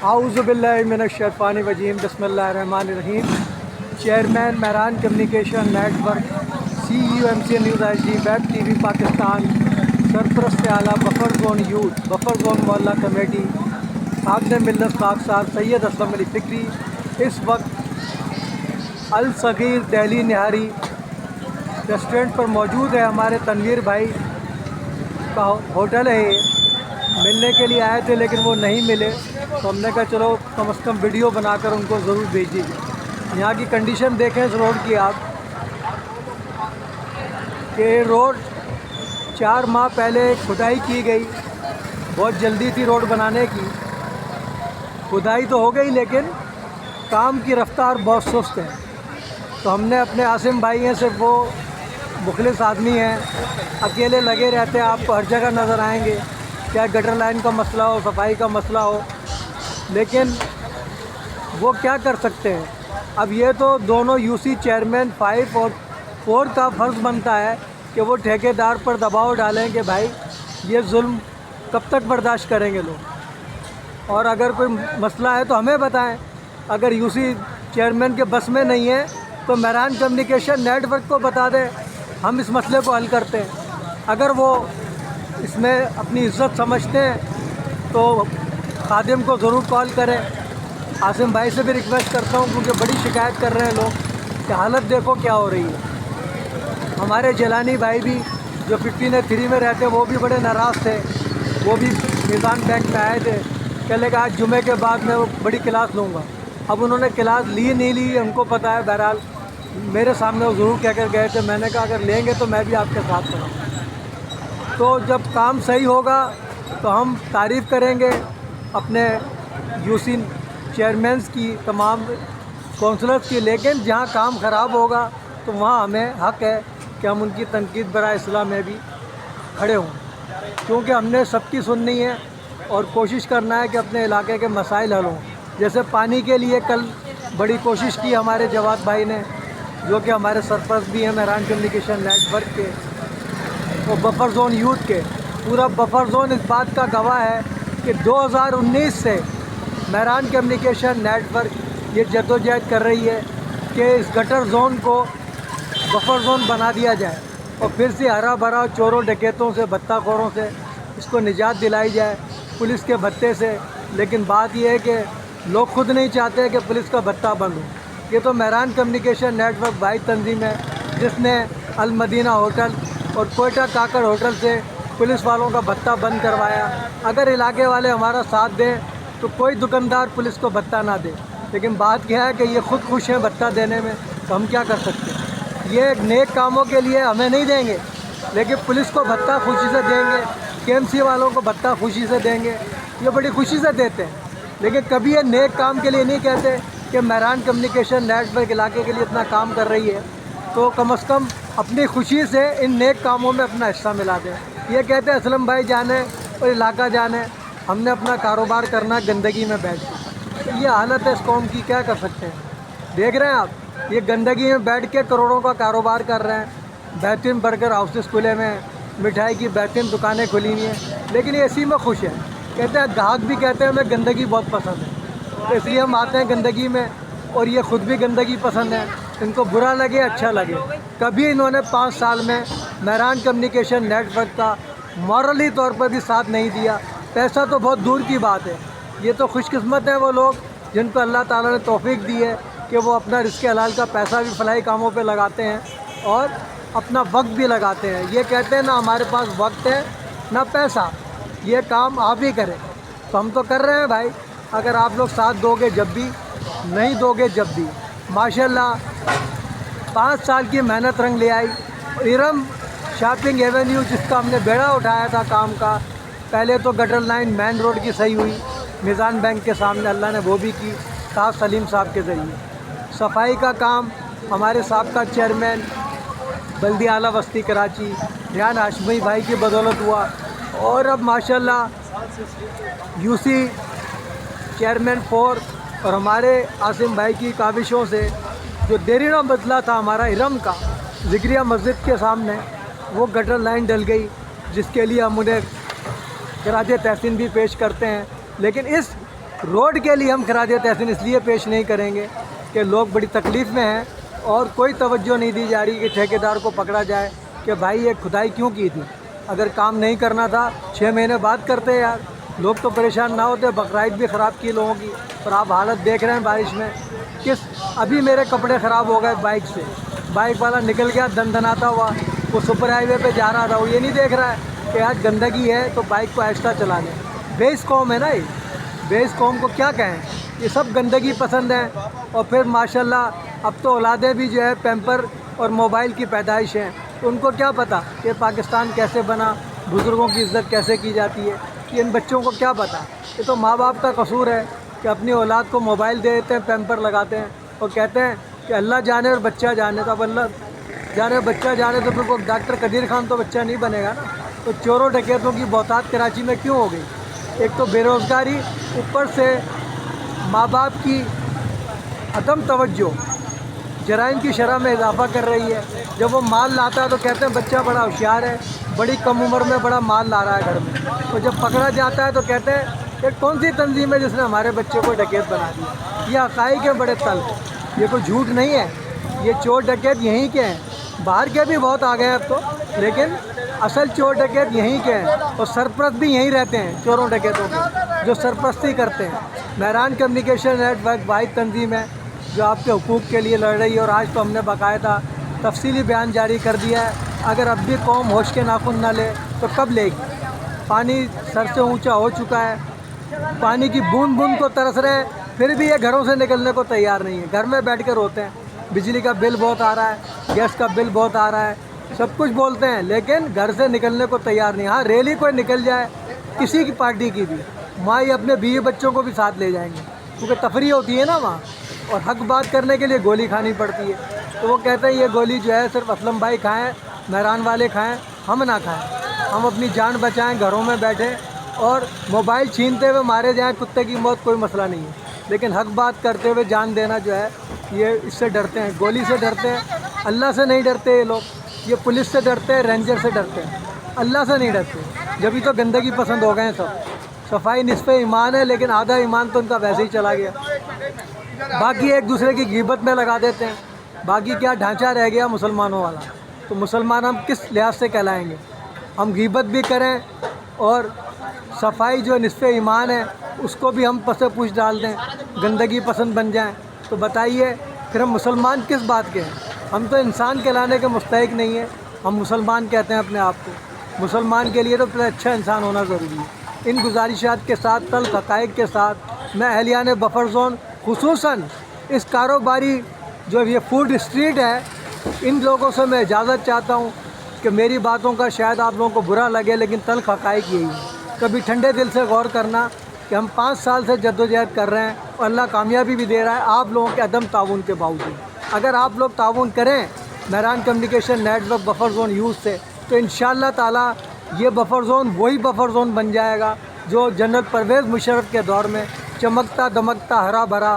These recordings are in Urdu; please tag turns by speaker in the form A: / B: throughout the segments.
A: اعوذ باللہ من الشیطان الرجیم بسم اللہ الرحمن الرحیم۔ Chairman Mehran communication network CUMC news IG web TV Pakistan, سرپرست اعلیٰ buffer zone youth buffer zone محلہ کمیٹی خادم ملت خاکسار سید اسلم علی فکری اس وقت الصغیر دہلی نہاری ریسٹورنٹ پر موجود ہے۔ ہمارے تنویر بھائی کا ہوٹل ہے، ملنے کے لیے آئے تھے لیکن وہ نہیں ملے، تو ہم نے کہا چلو کم از کم ویڈیو بنا کر ان کو ضرور بھیج دیجیے۔ یہاں کی کنڈیشن دیکھیں اس روڈ کی آپ، کہ روڈ 4 ماہ پہلے کھدائی کی گئی، بہت جلدی تھی روڈ بنانے کی، کھدائی تو ہو گئی لیکن کام کی رفتار بہت سست ہے۔ تو ہم نے اپنے عاصم بھائی ہیں سے، وہ مخلص آدمی ہیں، اکیلے لگے رہتے ہیں، آپ کو ہر جگہ نظر آئیں گے، چاہے گٹر لائن کا مسئلہ ہو، صفائی کا مسئلہ ہو، لیکن وہ کیا کر سکتے ہیں۔ اب یہ تو دونوں UC چیئرمین 5 اور 4 کا فرض بنتا ہے کہ وہ ٹھیکیدار پر دباؤ ڈالیں کہ بھائی یہ ظلم کب تک برداشت کریں گے لوگ، اور اگر کوئی مسئلہ ہے تو ہمیں بتائیں۔ اگر UC چیئرمین کے بس میں نہیں ہے تو مہران کمیونیکیشن نیٹ ورک کو بتا دیں، ہم اس مسئلے کو حل کرتے ہیں۔ اگر وہ اس میں اپنی عزت سمجھتے ہیں تو خادم کو ضرور کال کریں۔ عاصم بھائی سے بھی ریکویسٹ کرتا ہوں کیونکہ بڑی شکایت کر رہے ہیں لوگ کہ حالت دیکھو کیا ہو رہی ہے۔ ہمارے جیلانی بھائی بھی جو 15A3 میں رہتے وہ بھی بڑے ناراض تھے، وہ بھی میزان بینک میں آئے تھے، کہنے کہ آج جمعے کے بعد میں وہ بڑی کلاس لوں گا۔ اب انہوں نے کلاس لی نہیں لی ان کو پتہ ہے، بہرحال میرے سامنے وہ ضرور کہہ کر گئے تھے، میں نے کہا اگر لیں گے تو میں بھی آپ کے ساتھ کروں گا۔ تو جب کام صحیح ہوگا تو ہم تعریف کریں گے اپنے UC چیئرمینز کی، تمام کونسلرز کی، لیکن جہاں کام خراب ہوگا تو وہاں ہمیں حق ہے کہ ہم ان کی تنقید برائے اصلاح میں بھی کھڑے ہوں، کیونکہ ہم نے سب کی سننی ہے اور کوشش کرنا ہے کہ اپنے علاقے کے مسائل حل ہوں۔ جیسے پانی کے لیے کل بڑی کوشش کی ہمارے جواد بھائی نے، جو کہ ہمارے سرپرست بھی ہیں مہران کمیونیکیشن نیٹ ورک کے اور بفر زون یوتھ کے۔ پورا بفر زون اس بات کا گواہ ہے کہ 2019 سے مہران کمیونیکیشن نیٹ ورک یہ جدوجہد کر رہی ہے کہ اس گٹر زون کو بفر زون بنا دیا جائے اور پھر سے ہرا بھرا چوروں ڈکیتوں سے، بھتہ خوروں سے اس کو نجات دلائی جائے، پولیس کے بھتے سے۔ لیکن بات یہ ہے کہ لوگ خود نہیں چاہتے کہ پولیس کا بھتہ بند ہو۔ یہ تو مہران کمیونیکیشن نیٹ ورک واحد تنظیم ہے جس نے المدینہ ہوٹل اور کوئٹہ کاکڑ ہوٹل سے پولیس والوں کا بھتہ بند کروایا۔ اگر علاقے والے ہمارا ساتھ دیں تو کوئی دکاندار پولیس کو بھتہ نہ دے، لیکن بات کیا ہے کہ یہ خود خوش ہیں بھتہ دینے میں، تو ہم کیا کر سکتے ہیں۔ یہ نیک کاموں کے لیے ہمیں نہیں دیں گے، لیکن پولیس کو بھتہ خوشی سے دیں گے، KMC والوں کو بھتہ خوشی سے دیں گے، یہ بڑی خوشی سے دیتے ہیں۔ لیکن کبھی یہ نیک کام کے لیے نہیں کہتے کہ مہران کمیونیکیشن نیٹ ورک علاقے کے لیے اتنا کام کر رہی ہے تو کم از کم اپنی خوشی سے ان نیک کاموں میں اپنا حصہ ملا دیں۔ یہ کہتے ہیں اسلم بھائی جانے اور علاقہ جانے، ہم نے اپنا کاروبار کرنا گندگی میں بیٹھ کے۔ یہ حالت ہے اس قوم کی، کیا کر سکتے ہیں۔ دیکھ رہے ہیں آپ، یہ گندگی میں بیٹھ کے کروڑوں کا کاروبار کر رہے ہیں، بہترین برگر ہاؤسز کھلے ہوئے ہیں، مٹھائی کی بہترین دکانیں کھلی ہوئی ہیں، لیکن یہ اسی میں خوش ہے۔ کہتے ہیں گاہک بھی کہتے ہیں ہمیں گندگی بہت پسند ہے، تو اس لیے ہم آتے ہیں گندگی میں، اور یہ خود بھی گندگی پسند ہے، ان کو برا لگے اچھا لگے۔ کبھی انہوں نے 5 سال میں مہران کمیونیکیشن نیٹ ورک کا مورلی طور پر بھی ساتھ نہیں دیا۔ پیسہ تو بہت دور کی بات ہے، یہ تو خوش قسمت ہیں وہ لوگ جن کو اللہ تعالیٰ نے توفیق دی ہے کہ وہ اپنا رزق حلال کا پیسہ بھی فلاحی کاموں پہ لگاتے ہیں اور اپنا وقت بھی لگاتے ہیں۔ یہ کہتے ہیں نہ ہمارے پاس وقت ہے نہ پیسہ، یہ کام آپ ہی کریں، تو ہم تو کر رہے ہیں بھائی۔ اگر آپ لوگ ساتھ دو گے جب بھی، نہیں دو گے جب بھی۔ ماشاءاللہ 5 سال کی محنت رنگ لے آئی۔ ارم شاپنگ ایونیو جس کا ہم نے بیڑا اٹھایا تھا کام کا، پہلے تو گٹر لائن مین روڈ کی صحیح ہوئی میزان بینک کے سامنے، اللہ نے وہ بھی کی صاحب سلیم صاحب کے ذریعے۔ صفائی کا کام ہمارے سابقہ چیئرمین بلدیہ اعلیٰ وسطی کراچی ریان ہاشمی بھائی کی بدولت ہوا، اور اب ماشاءاللہ UC چیئرمین 4 اور ہمارے عاصم بھائی کی کاوشوں سے جو دیرینہ بدلہ تھا ہمارا ارم کا ذکریہ مسجد کے سامنے، وہ گٹر لائن ڈل گئی، جس کے لیے ہم انہیں خراج تحسین بھی پیش کرتے ہیں۔ لیکن اس روڈ کے لیے ہم خراج تحسین اس لیے پیش نہیں کریں گے کہ لوگ بڑی تکلیف میں ہیں اور کوئی توجہ نہیں دی جا رہی کہ ٹھیکیدار کو پکڑا جائے کہ بھائی یہ کھدائی کیوں کی تھی. اگر کام نہیں کرنا تھا 6 مہینے بعد کرتے یار, لوگ تو پریشان نہ ہوتے. بقرعید بھی خراب کی لوگوں کی, اور آپ حالت دیکھ رہے ہیں بارش میں. ابھی میرے کپڑے خراب ہو گئے بائک سے. بائک والا نکل گیا دندناتا ہوا, وہ سپر ہائی وے پہ جا رہا تھا, وہ یہ نہیں دیکھ رہا ہے کہ آج گندگی ہے تو بائک کو آہستہ چلا لیں. بیس قوم ہے نا یہ, بیس قوم کو کیا کہیں, یہ سب گندگی پسند ہیں. اور پھر ماشاءاللہ اب تو اولادیں بھی جو ہے پیمپر اور موبائل کی پیدائش ہیں, تو ان کو کیا پتہ کہ پاکستان کیسے بنا, بزرگوں کی عزت کیسے کی جاتی ہے. یہ ان بچوں کو کیا پتہ. یہ تو ماں باپ کا قصور ہے کہ اپنی اولاد کو موبائل دے دیتے ہیں, پیمپر لگاتے ہیں اور کہتے ہیں کہ اللہ جانے اور بچہ جانے. تو اب اللہ جانے بچہ جانے تو پھر وہ ڈاکٹر قدیر خان تو بچہ نہیں بنے گا نا. تو چوروں ڈکیتوں کی بہتات کراچی میں کیوں ہو گئی؟ ایک تو بے روزگاری, اوپر سے ماں باپ کی عدم توجہ جرائم کی شرح میں اضافہ کر رہی ہے. جب وہ مال لاتا ہے تو کہتے ہیں بچہ بڑا ہوشیار ہے, بڑی کم عمر میں بڑا مال لا رہا ہے گھر میں. اور جب پکڑا جاتا ہے تو کہتے ہیں کہ کون سی تنظیم ہے جس نے ہمارے بچے کو ڈکیت بنا دیا. یہ حقائق ہے بڑے تلخ, یہ کوئی جھوٹ نہیں ہے. یہ چور ڈکیت یہیں کے ہیں, باہر کے بھی بہت آ گئے ہیں اب تو, لیکن اصل چور ڈکیت یہیں کے ہیں. اور سرپرست بھی یہیں رہتے ہیں چوروں ڈکیتوں کے, جو سرپرستی کرتے ہیں. مہران کمیونیکیشن نیٹ ورک واحد تنظیم ہے جو آپ کے حقوق کے لیے لڑ رہی ہے, اور آج تو ہم نے باقاعدہ تفصیلی بیان جاری کر دیا ہے. اگر اب بھی قوم ہوش کے ناخن نہ لے تو کب لے گی؟ پانی سر سے اونچا ہو چکا ہے, پانی کی بوند بوند کو ترس رہے ہیں, پھر بھی یہ گھروں سے نکلنے کو تیار نہیں ہے. گھر میں بیٹھ کے روتے ہیں, بجلی کا بل بہت آ رہا ہے, گیس کا بل بہت آ رہا ہے, سب کچھ بولتے ہیں, لیکن گھر سے نکلنے کو تیار نہیں. ہاں ریلی کوئی نکل جائے کسی کی پارٹی کی بھی, وہاں یہ اپنے بیوی بچوں کو بھی ساتھ لے جائیں گے, کیونکہ تفریح ہوتی ہے نا وہاں, اور حق بات کرنے کے لیے گولی کھانی پڑتی ہے. تو وہ کہتے ہیں یہ گولی جو ہے صرف اسلم بھائی کھائیں, مہران والے کھائیں, ہم نہ کھائیں. ہم اپنی جان بچائیں, گھروں میں بیٹھیں, اور موبائل چھینتے ہوئے مارے جائیں کتے کی موت کوئی مسئلہ نہیں ہے, لیکن حق بات کرتے ہوئے جان دینا جو ہے یہ اس سے ڈرتے ہیں, گولی سے ڈرتے ہیں. اللہ سے نہیں ڈرتے یہ لوگ, یہ پولیس سے ڈرتے ہیں, رینجر سے ڈرتے ہیں, اللہ سے نہیں ڈرتے. جبھی تو گندگی پسند ہو گئے ہیں سب. صفائی نصف ایمان ہے, لیکن آدھا ایمان تو ان کا ویسے ہی چلا گیا. باقی ایک دوسرے کی غیبت میں لگا دیتے ہیں. باقی کیا ڈھانچہ رہ گیا مسلمانوں والا؟ تو مسلمان ہم کس لحاظ سے کہلائیں گے؟ ہم غیبت بھی کریں اور صفائی جو نصف ایمان ہے اس کو بھی ہم پس پوچھ ڈال دیں, گندگی پسند بن جائیں, تو بتائیے پھر ہم مسلمان کس بات کے ہیں؟ ہم تو انسان کہلانے کے مستحق نہیں ہیں, ہم مسلمان کہتے ہیں اپنے آپ کو. مسلمان کے لیے تو پہلے اچھا انسان ہونا ضروری ہے. ان گزارشات کے ساتھ, تلخ حقائق کے ساتھ, میں اہلیان بفر زون خصوصاً اس کاروباری جو یہ فوڈ اسٹریٹ ہے, ان لوگوں سے میں اجازت چاہتا ہوں کہ میری باتوں کا شاید آپ لوگوں کو برا لگے, لیکن تلخ حقائق یہی ہے. کبھی ٹھنڈے دل سے غور کرنا کہ ہم 5 سال سے جدوجہد کر رہے ہیں اور اللہ کامیابی بھی دے رہا ہے آپ لوگوں کے عدم تعاون کے باوجود. اگر آپ لوگ تعاون کریں Mehran communication network buffer zone use سے, تو انشاءاللہ تعالی یہ بفر زون وہی بفر زون بن جائے گا جو جنرل پرویز مشرف کے دور میں چمکتا دمکتا ہرا بھرا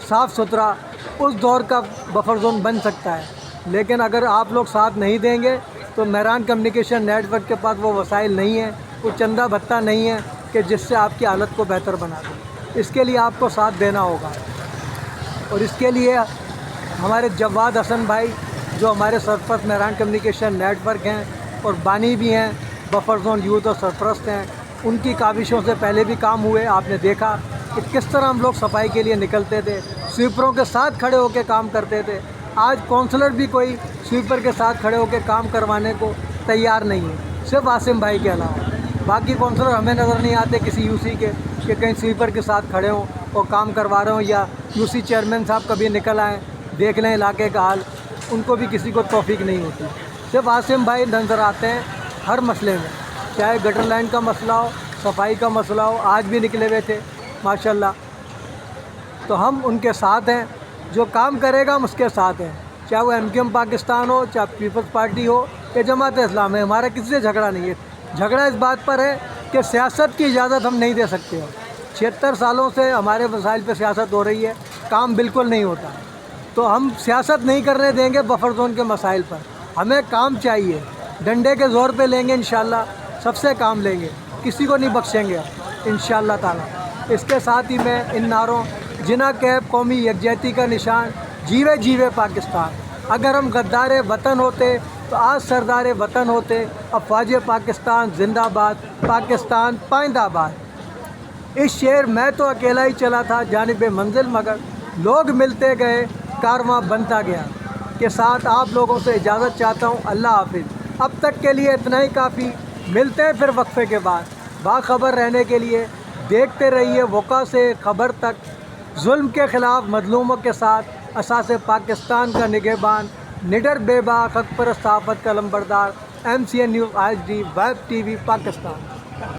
A: صاف ستھرا اس دور کا بفر زون بن سکتا ہے. لیکن اگر آپ لوگ ساتھ نہیں دیں گے تو مہران کمیونیکیشن نیٹ ورک کے پاس وہ وسائل نہیں ہیں, وہ چندہ بھتہ نہیں ہے کہ جس سے آپ کی حالت کو بہتر بنا دیں. اس کے لیے آپ کو ساتھ دینا ہوگا, اور اس کے لیے ہمارے جواد حسن بھائی جو ہمارے سرپرست مہران کمیونیکیشن نیٹ ورک ہیں اور بانی بھی ہیں, بفر زون یوتھ اور سرپرست ہیں, ان کی کاوشوں سے پہلے بھی کام ہوئے. آپ نے دیکھا کہ کس طرح ہم لوگ صفائی کے لیے نکلتے تھے, سویپروں کے ساتھ کھڑے ہو کے کام کرتے تھے. آج کونسلر بھی کوئی سویپر کے ساتھ کھڑے ہو کے کام کروانے کو تیار نہیں ہے, صرف عاصم بھائی کے علاوہ. باقی کونسلر ہمیں نظر نہیں آتے کسی یو سی کے کہ کہیں سویپر کے ساتھ کھڑے ہوں اور کام کروا رہے ہوں, یا یو سی چیئرمین صاحب کبھی نکل آئیں دیکھ لیں علاقے کا حال, ان کو بھی کسی کو توفیق نہیں ہوتی. صرف عاصم بھائی نظر آتے ہیں ہر مسئلے میں, چاہے گٹر لائن کا مسئلہ ہو, صفائی کا مسئلہ ہو. آج بھی نکلے ہوئے تھے ماشاءاللہ. تو ہم ان کے ساتھ ہیں, جو کام کرے گا ہم اس کے ساتھ ہیں, چاہے وہ MQM پاکستان ہو, چاہے پیپلز پارٹی ہو یا جماعت اسلام ہے. ہمارا کسی سے جھگڑا نہیں ہے. جھگڑا اس بات پر ہے کہ سیاست کی اجازت ہم نہیں دے سکتے. 76 سالوں سے ہمارے وسائل پہ سیاست ہو رہی ہے, کام بالکل نہیں ہوتا. تو ہم سیاست نہیں کرنے دیں گے بفر زون کے مسائل پر. ہمیں کام چاہیے, ڈنڈے کے زور پہ لیں گے انشاءاللہ, سب سے کام لیں گے, کسی کو نہیں بخشیں گے انشاءاللہ تعالی. اس کے ساتھ ہی میں ان نعروں جناح کیب قومی یکجہتی کا نشان، جیوے جیوے پاکستان، اگر ہم غدار وطن ہوتے تو آج سردار وطن ہوتے، افواج پاکستان زندہ باد، پاکستان پائندہ باد۔ اس شعر میں تو اکیلا ہی چلا تھا جانب منزل، مگر لوگ ملتے گئے، کارواں بنتا گیا۔ کے ساتھ آپ لوگوں سے اجازت چاہتا ہوں، اللہ حافظ۔ اب تک کے لیے اتنا ہی کافی، ملتے ہیں پھر وقفے کے بعد۔ باخبر رہنے کے لیے دیکھتے رہیے وقا سے خبر تک، ظلم کے خلاف مظلوموں کے ساتھ، اساس پاکستان کا نگہبان، نڈر بے باک حق پرست صحافت کا لمبردار، MCN news HD web TV Pakistan.